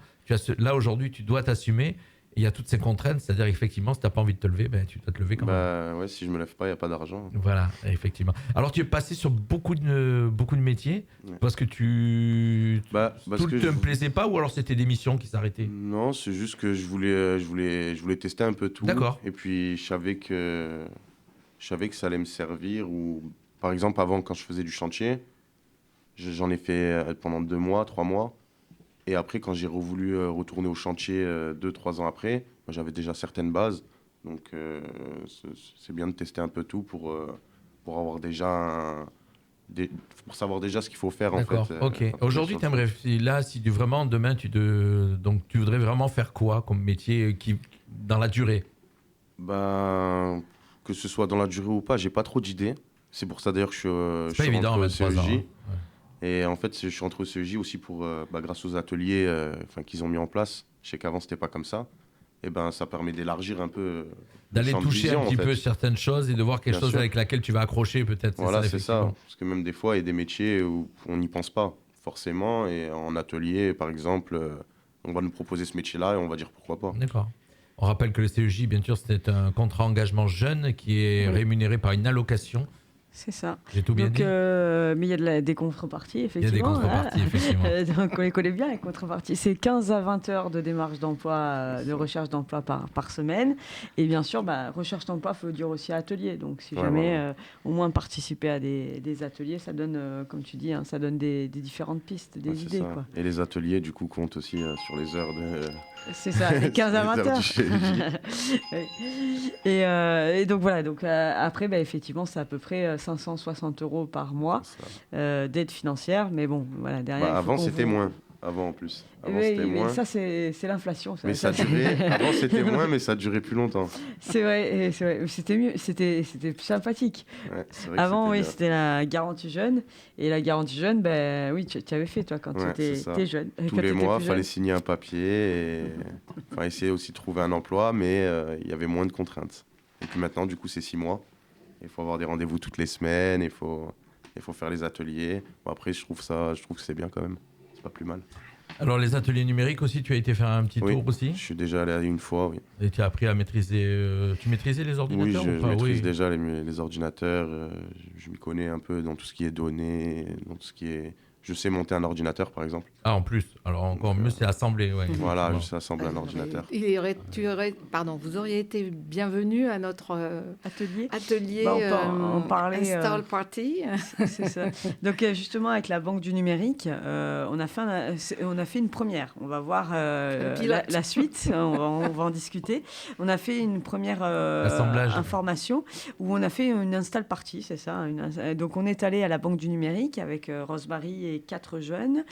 D: là aujourd'hui, tu dois t'assumer. Il y a toutes ces contraintes, c'est-à-dire effectivement, si tu n'as pas envie de te lever, tu dois te lever quand même.
G: Bah ouais, si je me lève pas, il n'y a pas d'argent.
D: Voilà, effectivement. Alors tu es passé sur beaucoup de métiers parce que tout ne te plaisait pas ou alors c'était des missions qui s'arrêtaient?
G: Non, c'est juste que je voulais tester un peu tout.
D: D'accord.
G: Et puis je savais que ça allait me servir. Ou par exemple, avant, quand je faisais du chantier, j'en ai fait pendant 2 mois, 3 mois. Et après, quand j'ai voulu retourner au chantier 2-3 ans après, moi, j'avais déjà certaines bases. Donc, c'est bien de tester un peu tout pour avoir déjà pour savoir déjà ce qu'il faut faire.
D: D'accord,
G: en fait.
D: ok. Aujourd'hui, tu aimerais, là, si vraiment demain, donc, tu voudrais vraiment faire quoi comme métier dans la durée?
G: Que ce soit dans la durée ou pas, j'ai pas trop d'idées. C'est pour ça d'ailleurs que je suis
D: évident,
G: rentré au
D: 23 ans,
G: CEJ.
D: hein.
G: Et en fait, je suis rentré au CEJ aussi grâce aux ateliers qu'ils ont mis en place. Je sais qu'avant, c'était pas comme ça. Et ça permet d'élargir un peu.
D: D'aller
G: le champ de
D: toucher
G: vision,
D: un petit
G: en fait.
D: peu certaines choses et de voir quelque
G: Bien
D: chose
G: sûr.
D: avec laquelle tu vas accrocher peut-être.
G: Voilà, c'est ça.
D: effectivement.
G: Parce que même des fois, il y a des métiers où on n'y pense pas forcément. Et en atelier, par exemple, on va nous proposer ce métier-là et on va dire pourquoi pas.
D: D'accord. On rappelle que le CEJ, bien sûr, c'est un contrat engagement jeune qui est rémunéré par une allocation.
E: C'est ça.
D: J'ai tout bien
E: Donc,
D: dit.
E: mais il y a des contreparties,
D: Il y a des
E: effectivement.
D: contreparties, effectivement.
E: Donc, on les connaît bien, les contreparties. C'est 15 à 20 heures de démarche d'emploi, de recherche d'emploi par semaine. Et bien sûr, recherche d'emploi, il faut dire aussi atelier. Donc, si jamais, au moins participer à des ateliers, ça donne, comme tu dis, ça donne des différentes pistes, des idées. Quoi.
G: Et les ateliers, du coup, comptent aussi sur les heures de...
E: C'est ça, les 15 à 20
G: Les heures
E: heures.
G: du CEJ.
E: Et donc voilà, après, effectivement, c'est à peu près 560 € par mois d'aide financière. Mais bon, voilà, derrière. il faut
G: Avant,
E: qu'on
G: c'était
E: vous-
G: moins. Avant, en plus. Avant,
E: Oui,
G: c'était
E: mais
G: moins.
E: ça, c'est l'inflation.
G: Mais ça durait. Avant, c'était moins, mais ça durait plus longtemps.
E: C'est vrai, c'était mieux, c'était plus sympathique.
G: Ouais, c'est vrai que
E: Avant,
G: c'était
E: oui,
G: bien.
E: c'était la garantie jeune. Et la garantie jeune, oui, tu avais fait, toi, quand
G: Ouais,
E: tu
G: c'est ça.
E: étais jeune.
G: Tous
E: Quand
G: les
E: t'étais
G: mois,
E: plus
G: il fallait
E: jeune.
G: signer un papier et essayer aussi de trouver un emploi, mais il y avait moins de contraintes. Et puis maintenant, du coup, c'est 6 mois. Il faut avoir des rendez-vous toutes les semaines, il faut faire les ateliers. Bon, après, je trouve que c'est bien quand même. C'est pas plus mal.
D: Alors, les ateliers numériques aussi, tu as été faire un petit
G: Oui,
D: tour aussi?
G: Je suis déjà allé une fois, oui.
D: Et tu as appris à maîtriser. Tu maîtrisais les
G: Oui,
D: ordinateurs
G: je
D: ou pas?
G: maîtrise
D: Oui.
G: déjà les ordinateurs. Je m'y connais un peu dans tout ce qui est données, dans tout ce qui est... Je sais monter un ordinateur, par exemple.
D: Ah, en plus. Alors, encore mieux, c'est assembler. Ouais,
G: Voilà, je
D: effectivement.
G: sais assembler un ordinateur.
F: Vous auriez été bienvenue à notre
E: Atelier.
F: atelier
E: On peut en parler,
F: Install Party.
E: C'est ça. Donc justement avec la Banque du numérique, on a fait une première. On va voir
F: pilote.
E: la suite. on va en discuter. On a fait une première
D: Assemblage.
E: information où on a fait une install party, c'est ça. Donc on est allé à la Banque du numérique avec Rosemary et 4 jeunes.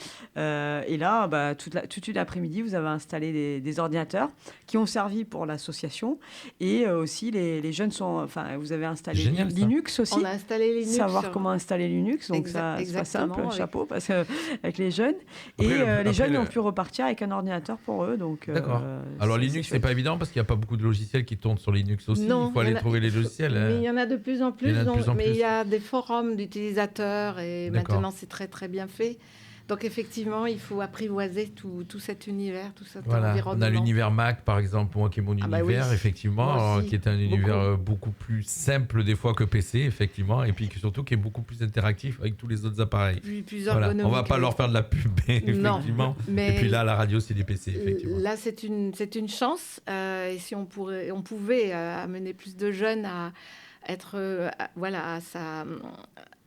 E: Et là, toute l'après-midi, vous avez installé des ordinateurs qui ont servi pour l'association et aussi les jeunes vous avez installé
D: Génial, ça.
E: Linux aussi.
F: On a installé Linux.
E: Savoir comment installer Linux, donc c'est pas
F: exactement,
E: simple,
F: avec-
E: chapeau, parce que avec les jeunes.
D: Après,
E: Et les jeunes
D: le-
E: ont pu repartir avec un ordinateur pour eux. Donc,
D: D'accord. Alors, Linux, c'est
E: chouette.
D: pas évident parce qu'il n'y a pas beaucoup de logiciels qui tournent sur Linux aussi.
F: Non,
D: Il faut
F: il y
D: aller
F: en a-
D: trouver les logiciels.
F: Mais il y en a de plus en plus.
D: Il y en a de plus en
F: mais
D: plus.
F: il y a des forums d'utilisateurs et
D: D'accord.
F: maintenant c'est très très bien fait. Donc effectivement, il faut apprivoiser tout cet univers, tout cet
D: Voilà,
F: environnement.
D: on a l'univers Mac par exemple, moi qui est mon
F: Ah bah
D: univers,
F: oui.
D: effectivement,
F: Moi
D: alors,
F: aussi,
D: qui est un univers
F: beaucoup.
D: beaucoup plus simple des fois que PC, effectivement, et puis surtout qui est beaucoup plus interactif avec tous les autres appareils.
F: Plus
D: Voilà, on va
F: ergonomique.
D: pas leur faire de la pub,
F: Non,
D: effectivement.
F: mais
D: Et puis là, la radio, c'est des PC, effectivement.
F: là, c'est une chance. Et si on pouvait amener plus de jeunes à être,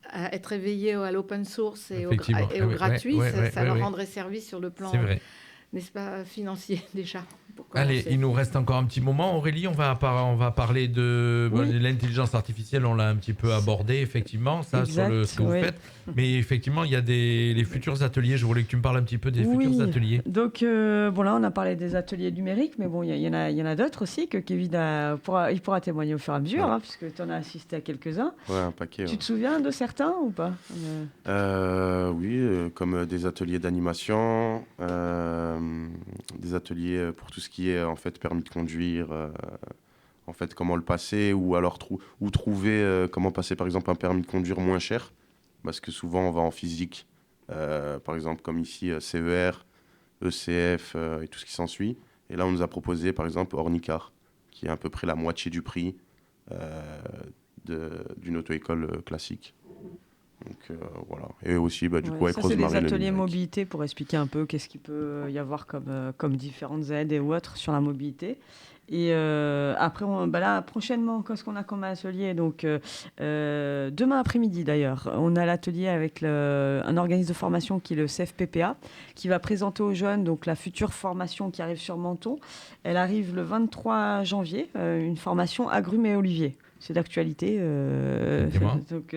F: à être éveillés à l'open source et au
D: Effectivement.
F: gratuit,
D: Ouais,
F: ça leur
D: ouais.
F: rendrait service sur le plan,
D: C'est vrai.
F: n'est-ce pas, financier déjà. pour commencer.
D: Allez, il nous reste encore un petit moment. Aurélie, on va parler de l'intelligence artificielle. On l'a un petit peu abordé, effectivement, ça,
E: exact,
D: sur ce que vous faites. Mais effectivement, il y a les futurs ateliers. Je voulais que tu me parles un petit peu des futurs ateliers.
E: Donc, là, on a parlé des ateliers numériques, mais bon, il y en a d'autres aussi que Kevin il pourra témoigner au fur et à mesure, puisque tu en as assisté à quelques-uns.
G: Ouais, un paquet.
E: Tu te souviens de certains ou pas?
G: Oui, comme des ateliers d'animation, des ateliers pour tout ce qui est en fait permis de conduire, en fait comment le passer, ou alors trouver comment passer par exemple un permis de conduire moins cher, parce que souvent on va en physique, par exemple comme ici CER, ECF et tout ce qui s'ensuit. Et là on nous a proposé par exemple Ornicar, qui est à peu près la moitié du prix d'une auto-école classique. Donc voilà. Et aussi, du coup, avec
E: ça,
G: Rosemary.
E: C'est des ateliers mobilité pour expliquer un peu qu'est-ce qu'il peut y avoir comme différentes aides et autres sur la mobilité. Et après, là, prochainement, qu'est-ce qu'on a comme atelier? Donc, demain après-midi, d'ailleurs, on a l'atelier avec un organisme de formation qui est le CFPPA, qui va présenter aux jeunes donc, la future formation qui arrive sur Menton. Elle arrive le 23 janvier, une formation agrumes et oliviers. C'est d'actualité. Donc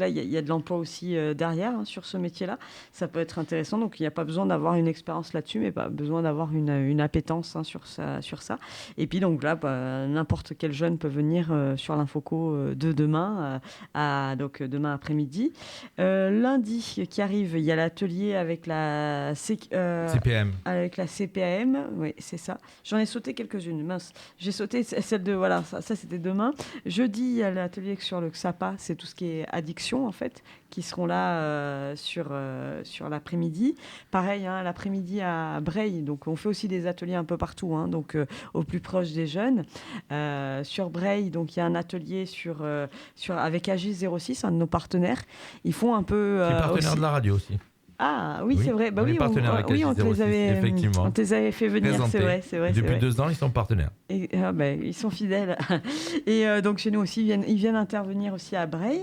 E: là, il y a de l'emploi aussi derrière sur ce métier-là. Ça peut être intéressant. Donc, il n'y a pas besoin d'avoir une expérience là-dessus, mais pas besoin d'avoir une appétence sur ça. Et puis, donc là, n'importe quel jeune peut venir sur l'Infoco de demain, donc demain après-midi. Lundi qui arrive, il y a l'atelier avec la
D: CPM.
E: Avec la CPAM, oui, c'est ça. J'en ai sauté quelques-unes. Mince, j'ai sauté celle de ça c'était demain. Jeudi, il y a l'atelier sur le XAPA, c'est tout ce qui est addiction en fait, qui seront là sur l'après-midi. Pareil, l'après-midi à Breil, donc on fait aussi des ateliers un peu partout, donc au plus proche des jeunes. Sur Breil, donc il y a un atelier avec AG06, un de nos partenaires. Ils font un peu.
D: C'est partenaire de la radio aussi.
E: Ah oui, c'est vrai.
D: On est partenaire avec AG06, effectivement.
E: On te les avait fait venir, c'est vrai.
D: Depuis 2 ans, ils sont partenaires.
E: Et, ils sont fidèles. Et donc chez nous aussi, ils viennent intervenir aussi à Breil.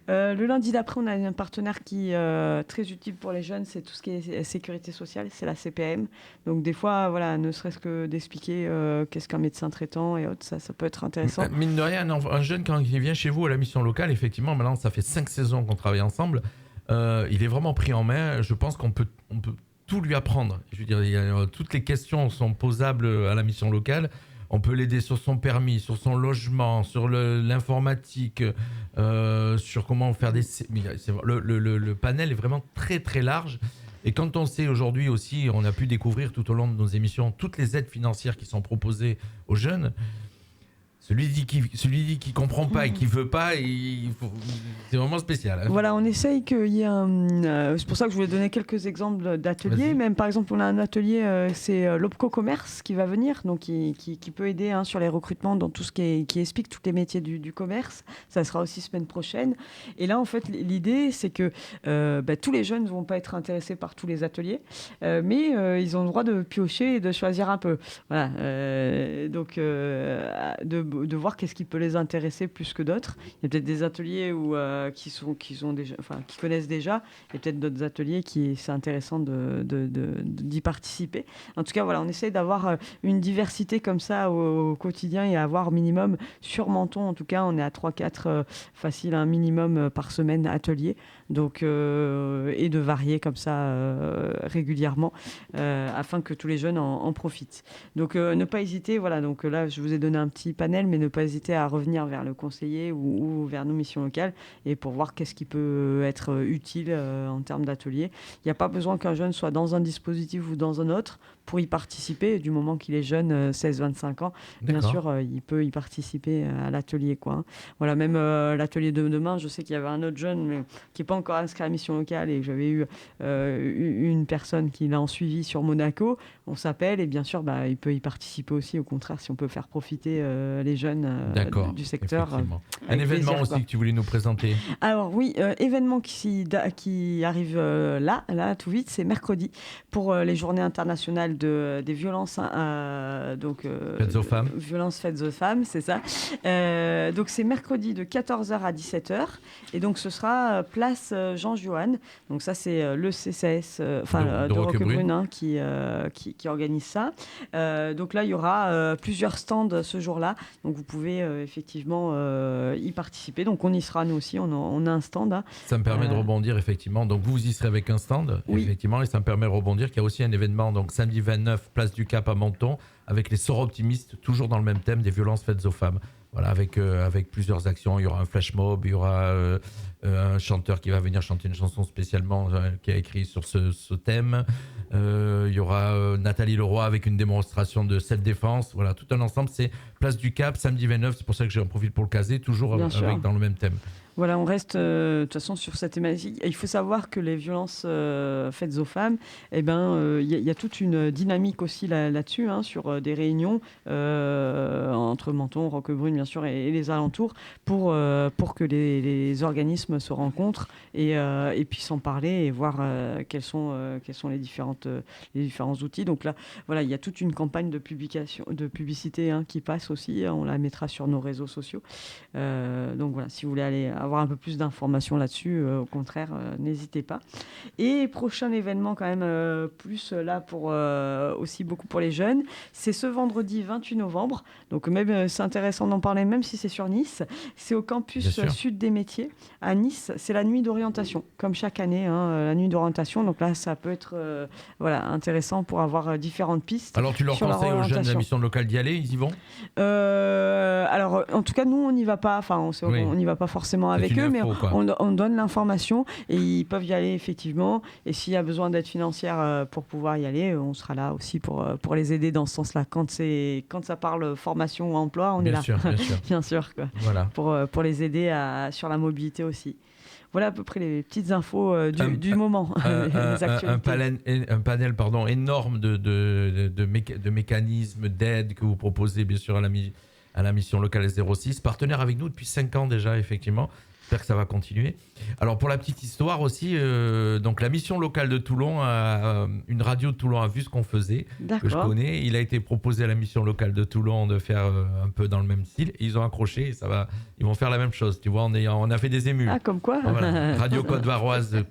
E: Le lundi d'après, on a un partenaire qui est très utile pour les jeunes, c'est tout ce qui est sécurité sociale, c'est la CPM. Donc des fois, ne serait-ce que d'expliquer qu'est-ce qu'un médecin traitant et autres, ça peut être intéressant.
D: Mine de rien, un jeune, quand il vient chez vous à la mission locale, effectivement, maintenant, ça fait 5 saisons qu'on travaille ensemble. Il est vraiment pris en main. Je pense qu'on peut tout lui apprendre. Je veux dire, toutes les questions sont posables à la mission locale. On peut l'aider sur son permis, sur son logement, sur l'informatique, sur comment faire le panel est vraiment très très large. Et quand on sait aujourd'hui aussi, on a pu découvrir tout au long de nos émissions toutes les aides financières qui sont proposées aux jeunes. Celui qui comprend pas et qui veut pas, c'est vraiment spécial.
E: Voilà, on essaye qu'il y ait c'est pour ça que je voulais donner quelques exemples d'ateliers. Même par exemple, on a un atelier, c'est l'Opco Commerce qui va venir, donc qui peut aider sur les recrutements dans tout ce qui explique tous les métiers du commerce. Ça sera aussi semaine prochaine. Et là, en fait, l'idée, c'est que tous les jeunes ne vont pas être intéressés par tous les ateliers, mais ils ont le droit de piocher et de choisir un peu. Voilà. Donc, de voir qu'est-ce qui peut les intéresser plus que d'autres. Il y a peut-être des ateliers qui connaissent déjà, et peut-être d'autres ateliers qui c'est intéressant d'y participer. En tout cas, voilà, on essaie d'avoir une diversité comme ça au quotidien et avoir minimum sur Menton. En tout cas, on est à 3-4 facile, un minimum par semaine atelier. Donc, et de varier comme ça régulièrement afin que tous les jeunes en profitent. Donc, ne pas hésiter. Voilà, donc là, je vous ai donné un petit panel, mais ne pas hésiter à revenir vers le conseiller ou vers nos missions locales et pour voir qu'est-ce qui peut être utile en termes d'atelier. Il n'y a pas besoin qu'un jeune soit dans un dispositif ou dans un autre pour y participer, du moment qu'il est jeune, 16-25 ans. Bien sûr, il peut y participer à l'atelier, quoi. Voilà, même l'atelier de demain, je sais qu'il y avait un autre jeune mais qui n'est pas encore inscrit à la mission locale et j'avais eu une personne qui l'a en suivi sur Monaco. On s'appelle et bien sûr, il peut y participer aussi. Au contraire, si on peut faire profiter les les jeunes du secteur.
D: Un événement
E: plaisir,
D: aussi
E: quoi.
D: que tu voulais nous présenter.
E: Alors oui, événement qui arrive là, tout vite, c'est mercredi pour les journées internationales des violences
D: Faites aux femmes.
E: Violences faites aux femmes, c'est ça. Donc c'est mercredi de 14h à 17h et donc ce sera place Jean Joanne. Donc ça c'est le CCAS de Roquebrune hein, qui organise ça. Donc là il y aura plusieurs stands ce jour-là. Donc vous pouvez effectivement y participer. Donc on y sera nous aussi, on a un stand. Hein.
D: Ça me permet de rebondir effectivement. Donc vous y serez avec un stand,
E: oui.
D: effectivement, et ça me permet de rebondir qu'il y a aussi un événement, donc samedi 29, place du Cap à Menton, avec les Sœurs Optimistes, toujours dans le même thème des violences faites aux femmes. Voilà, avec plusieurs actions. Il y aura un flash mob, il y aura un chanteur qui va venir chanter une chanson spécialement qui a écrit sur ce thème. Il y aura Nathalie Leroy avec une démonstration de self-défense. Voilà, tout un ensemble. C'est place du Cap, samedi 29. C'est pour ça que j'ai un profil pour le caser, toujours dans le même thème.
E: Voilà, on reste de toute façon sur cette thématique. Et il faut savoir que les violences faites aux femmes, il y a toute une dynamique aussi là-dessus, hein, sur des réunions entre Menton, Roquebrune, bien sûr, et les alentours, pour que les organismes se rencontrent et puissent en parler et voir quels sont les différents outils. Donc là, voilà, il y a toute une campagne de publicité hein, qui passe aussi. On la mettra sur nos réseaux sociaux. Donc voilà, si vous voulez aller avoir un peu plus d'informations là-dessus, au contraire, n'hésitez pas. Et prochain événement quand même, plus là pour aussi beaucoup pour les jeunes, c'est ce vendredi 28 novembre. Donc même c'est intéressant d'en parler, même si c'est sur Nice. C'est au campus Sud des Métiers à Nice. C'est la nuit d'orientation, comme chaque année, hein, la nuit d'orientation. Donc là, ça peut être intéressant pour avoir différentes pistes.
D: Alors tu leur conseilles aux jeunes de la mission locale d'y aller, ils y vont
E: Alors en tout cas, nous on n'y va pas. Enfin, on n'y va pas forcément avec eux, mais on donne l'information et ils peuvent y aller effectivement. Et s'il y a besoin d'aide financière pour pouvoir y aller, on sera là aussi pour les aider dans ce sens-là. Quand ça parle formation ou emploi, on est là. Bien sûr, quoi.
D: Voilà.
E: Pour les aider sur la mobilité aussi. Voilà à peu près les petites infos du moment.
D: Un panel énorme de mécanismes d'aide que vous proposez bien sûr à la mission locale S06, partenaire avec nous depuis 5 ans déjà, effectivement. J'espère que ça va continuer. Alors, pour la petite histoire aussi, donc la mission locale de Toulon, une radio de Toulon a vu ce qu'on faisait, que je connais. Il a été proposé à la mission locale de Toulon de faire un peu dans le même style. Et ils ont accroché et ils vont faire la même chose. Tu vois, on a fait des émules.
E: Ah, comme quoi
D: voilà. Radio Côte-Varoise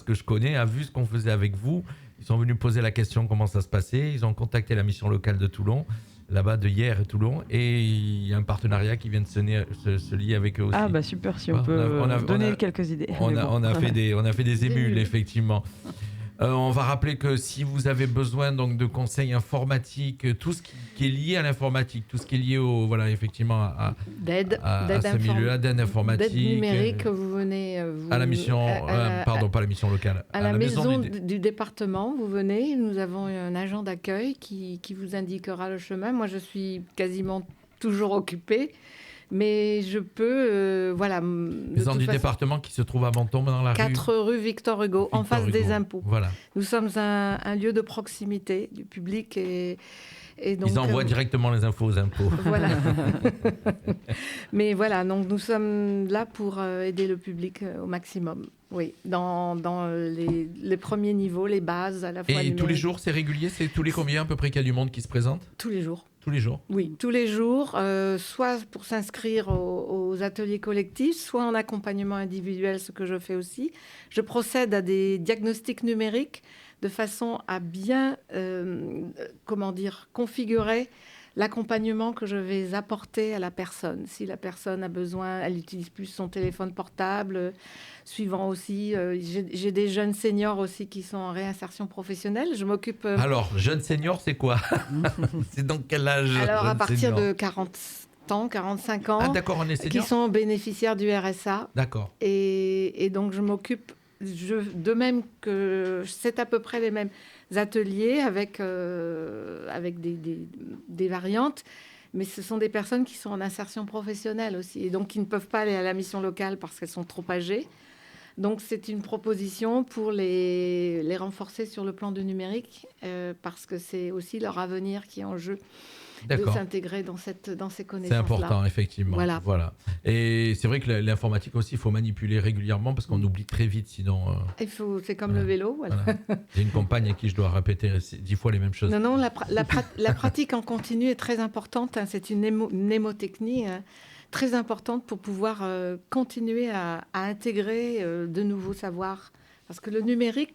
D: que je connais, a vu ce qu'on faisait avec vous. Ils sont venus poser la question comment ça se passait. Ils ont contacté la mission locale de Toulon, là-bas de hier et Toulon, et il y a un partenariat qui vient de se lier avec eux aussi.
E: Ah bah super, si on peut donner quelques idées.
D: On a fait des émules, effectivement. On va rappeler que si vous avez besoin donc de conseils informatiques, tout ce qui est lié à l'informatique, tout ce qui est lié effectivement à ce milieu-là, d'aide informatique,
F: d'aide numérique, vous venez
D: à la mission, pas la mission locale,
F: à la maison du département, vous venez. Nous avons un agent d'accueil qui vous indiquera le chemin. Moi, je suis quasiment toujours occupée. Mais je peux,
D: Maison du département qui se trouve à Menton, dans la
F: 4 rue Victor Hugo, en face des impôts.
D: Voilà.
F: Nous sommes un lieu de proximité du public et donc,
D: ils envoient directement les infos aux impôts.
F: Voilà. Mais voilà, donc nous sommes là pour aider le public au maximum. Oui, dans les premiers niveaux, les bases à la fois.
D: Et
F: numériques.
D: Tous les jours, c'est régulier? C'est tous les combien à peu près qu'il y a du monde qui se présente?
F: Tous les jours.
D: Tous les jours?
F: Oui, tous les jours, soit pour s'inscrire aux ateliers collectifs, soit en accompagnement individuel, ce que je fais aussi. Je procède à des diagnostics numériques de façon à bien, configurer l'accompagnement que je vais apporter à la personne. Si la personne a besoin, elle utilise plus son téléphone portable, suivant aussi, j'ai des jeunes seniors aussi qui sont en réinsertion professionnelle. Je m'occupe...
D: Alors, jeune senior, c'est quoi? C'est dans quel âge?
F: Alors, à partir de 40 ans, 45 ans,
D: d'accord, on est senior.
F: Qui sont bénéficiaires du RSA.
D: D'accord.
F: Et donc, je m'occupe, de même que c'est à peu près les mêmes ateliers avec des variantes, mais ce sont des personnes qui sont en insertion professionnelle aussi, et donc qui ne peuvent pas aller à la mission locale parce qu'elles sont trop âgées. Donc c'est une proposition pour les renforcer sur le plan du numérique, parce que c'est aussi leur avenir qui est en jeu.
D: D'accord.
F: s'intégrer dans ces connaissances-là.
D: C'est important, effectivement.
F: Voilà.
D: Et c'est vrai que l'informatique aussi, il faut manipuler régulièrement parce qu'on oublie très vite, sinon...
F: C'est comme le vélo. Voilà.
D: J'ai une compagne à qui je dois répéter 10 fois les mêmes choses.
F: Non, la pratique en continu est très importante. C'est une mnémotechnie très importante pour pouvoir continuer à intégrer de nouveaux savoirs. Parce que le numérique,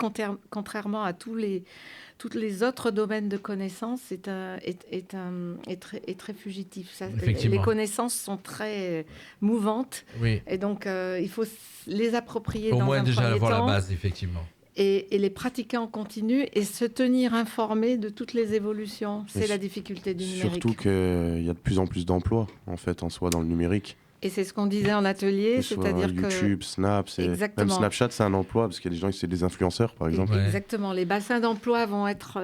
F: contrairement à tous les autres domaines de connaissances, est très fugitif. Les connaissances sont très mouvantes. Oui. Et donc, il faut les approprier dans un premier temps.
D: Au moins déjà avoir la base, effectivement.
F: Et les pratiquer en continu et se tenir informé de toutes les évolutions. C'est la difficulté du numérique.
G: Surtout qu'il y a de plus en plus d'emplois, en fait, en soi, dans le numérique.
F: Et c'est ce qu'on disait en atelier, c'est-à-dire que...
G: YouTube, Snap, même Snapchat, c'est un emploi, parce qu'il y a des gens qui sont des influenceurs, par exemple.
F: Ouais. Exactement. Les bassins d'emploi vont être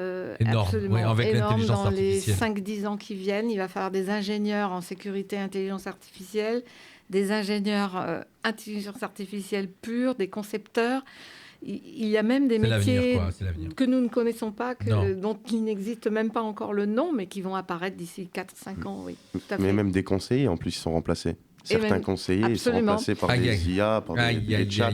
F: absolument
D: avec
F: énormes dans les 5-10 ans qui viennent. Il va falloir des ingénieurs en sécurité et intelligence artificielle, des ingénieurs intelligence artificielle pure, des concepteurs. Il y a même des métiers que nous ne connaissons pas, dont il n'existe même pas encore le nom, mais qui vont apparaître d'ici 4-5 ans. Oui, tout à fait.
G: Mais même des conseillers, en plus, ils sont remplacés. Certains conseillers, ils sont remplacés par des IA, par des chats.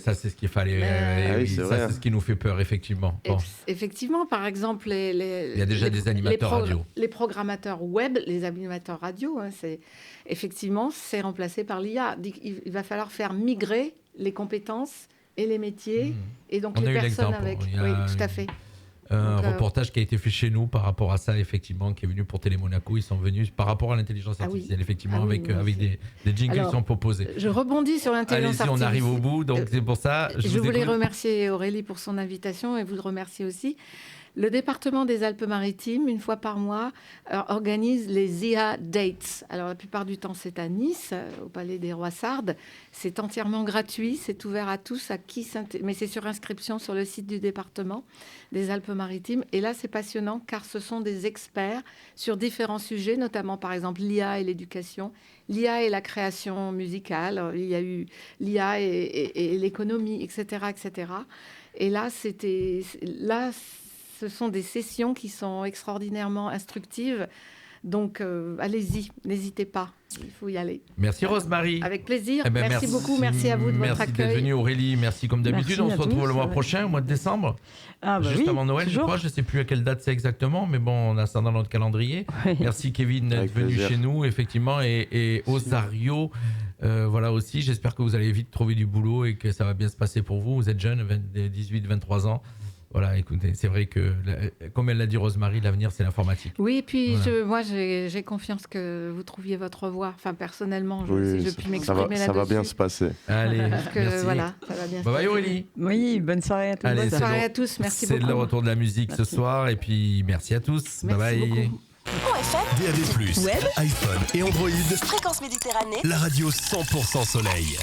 D: Ça, c'est ce qu'il fallait. C'est ce qui nous fait peur, effectivement. Bon.
F: Effectivement, par exemple, il
D: y a déjà des animateurs radio.
F: Les programmateurs web, les animateurs radio, c'est remplacé par l'IA. Il va falloir faire migrer les compétences et les métiers, et donc les personnes avec. Oui, tout à fait.
D: Un reportage qui a été fait chez nous par rapport à ça, effectivement, qui est venu pour Télé Monaco. Ils sont venus par rapport à l'intelligence artificielle, effectivement, avec des jingles qui sont proposés.
F: Je rebondis sur l'intelligence artificielle.
D: On arrive au bout, donc c'est pour ça.
F: Je voulais remercier Aurélie pour son invitation et vous remercier aussi. Le département des Alpes-Maritimes, une fois par mois, organise les IA Dates. Alors, la plupart du temps, c'est à Nice, au Palais des Rois Sardes. C'est entièrement gratuit, c'est ouvert à tous, mais c'est sur inscription sur le site du département des Alpes-Maritimes. Et là, c'est passionnant, car ce sont des experts sur différents sujets, notamment, par exemple, l'IA et l'éducation, l'IA et la création musicale, il y a eu l'IA et l'économie, etc., etc. Et là, ce sont des sessions qui sont extraordinairement instructives. Donc, allez-y, n'hésitez pas. Il faut y aller.
D: Merci Rose-Marie.
F: Avec plaisir. Merci beaucoup. Merci à vous de votre accueil.
D: Merci d'être venue Aurélie. Merci comme d'habitude. On se retrouve le mois prochain, au mois de décembre. Juste avant Noël, je crois. Je ne sais plus à quelle date c'est exactement, mais bon, on a ça dans notre calendrier. Oui. Merci Kevin d'être venu chez nous, effectivement. Et Osario, voilà aussi. J'espère que vous allez vite trouver du boulot et que ça va bien se passer pour vous. Vous êtes jeune, 18-23 ans. Voilà, écoutez, c'est vrai que, comme elle l'a dit Rose-Marie, l'avenir, c'est l'informatique.
F: Oui, et puis moi, j'ai confiance que vous trouviez votre voie. Enfin, personnellement, si je puis m'exprimer là-dessus.
G: Ça va bien se passer.
D: Allez, merci.
F: Voilà, ça va bien se passer.
D: Bye Aurélie.
E: Oui, bonne soirée à tous.
F: Bonne soirée à tous, merci beaucoup.
D: C'est le retour de la musique ce soir, et puis merci à tous.
F: Merci
D: bye
I: DAB+,
B: Web,
I: iPhone et Android.
B: Fréquence Méditerranée.
I: La radio 100% soleil.